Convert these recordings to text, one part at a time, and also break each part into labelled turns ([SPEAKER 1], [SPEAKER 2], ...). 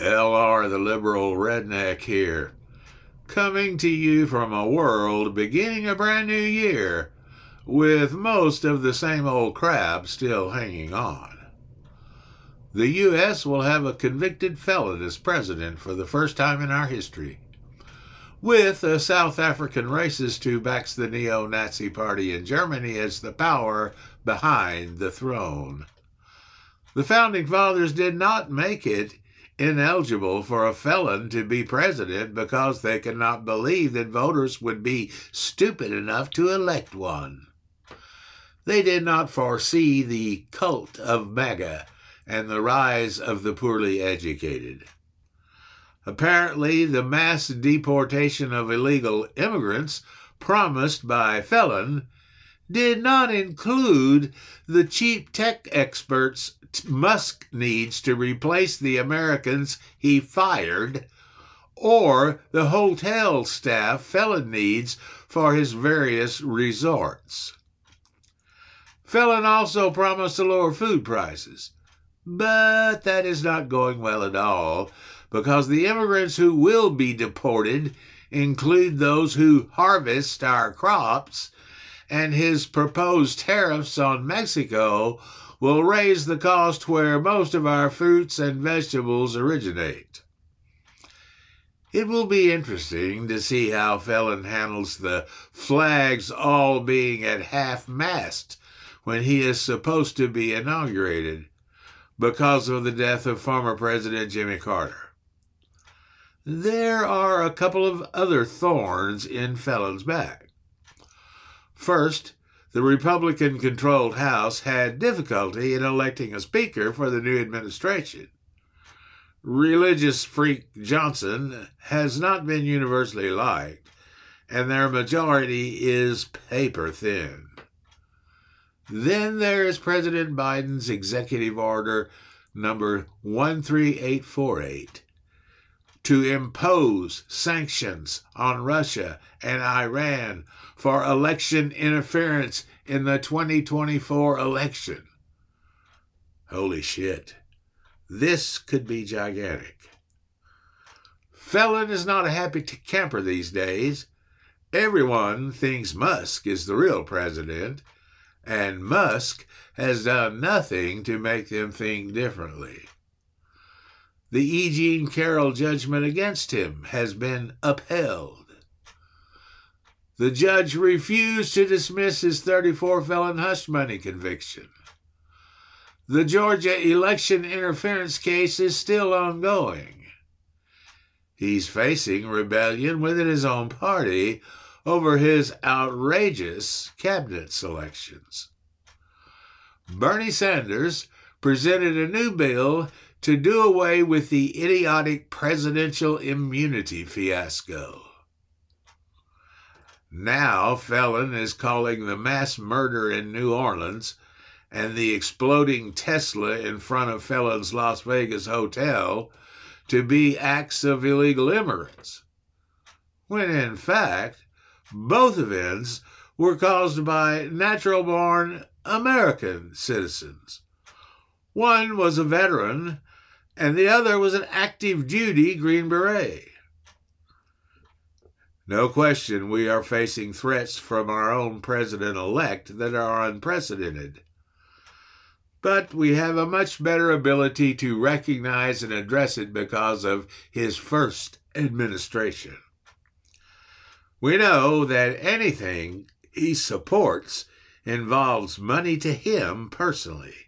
[SPEAKER 1] LR, the Liberal Redneck here, coming to you from a world beginning a brand new year with most of the same old crap still hanging on. The U.S. will have a convicted felon as president for the first time in our history, with a South African racist who backs the neo-Nazi party in Germany as the power behind the throne. The Founding Fathers did not make it ineligible for a felon to be president because they could not believe that voters would be stupid enough to elect one. They did not foresee the cult of MAGA and the rise of the poorly educated. Apparently, the mass deportation of illegal immigrants promised by Felon did not include the cheap tech experts Musk needs to replace the Americans he fired, or the hotel staff Felon needs for his various resorts. Felon also promised to lower food prices, but that is not going well at all, because the immigrants who will be deported include those who harvest our crops, and his proposed tariffs on Mexico will raise the cost where most of our fruits and vegetables originate. It will be interesting to see how Felon handles the flags all being at half-mast when he is supposed to be inaugurated because of the death of former President Jimmy Carter. There are a couple of other thorns in Felon's back. First, the Republican-controlled House had difficulty in electing a speaker for the new administration. Religious freak Johnson has not been universally liked, and their majority is paper-thin. Then there is President Biden's Executive Order number 13848 to impose sanctions on Russia and Iran for election interference in the 2024 election. Holy shit. This could be gigantic. Felon is not a happy camper these days. Everyone thinks Musk is the real president, and Musk has done nothing to make them think differently. The E. Jean Carroll judgment against him has been upheld. The judge refused to dismiss his 34 felon hush money conviction. The Georgia election interference case is still ongoing. He's facing rebellion within his own party over his outrageous cabinet selections. Bernie Sanders presented a new bill to do away with the idiotic presidential immunity fiasco. Now, Felon is calling the mass murder in New Orleans and the exploding Tesla in front of Felon's Las Vegas hotel to be acts of illegal immigrants, when in fact, both events were caused by natural-born American citizens. One was a veteran, and the other was an active-duty Green Beret. No question we are facing threats from our own president-elect that are unprecedented. But we have a much better ability to recognize and address it because of his first administration. We know that anything he supports involves money to him personally.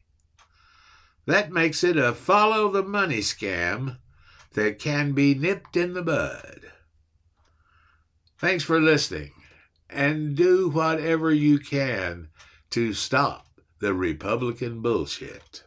[SPEAKER 1] That makes it a follow-the-money scam that can be nipped in the bud. Thanks for listening, and do whatever you can to stop the Republican bullshit.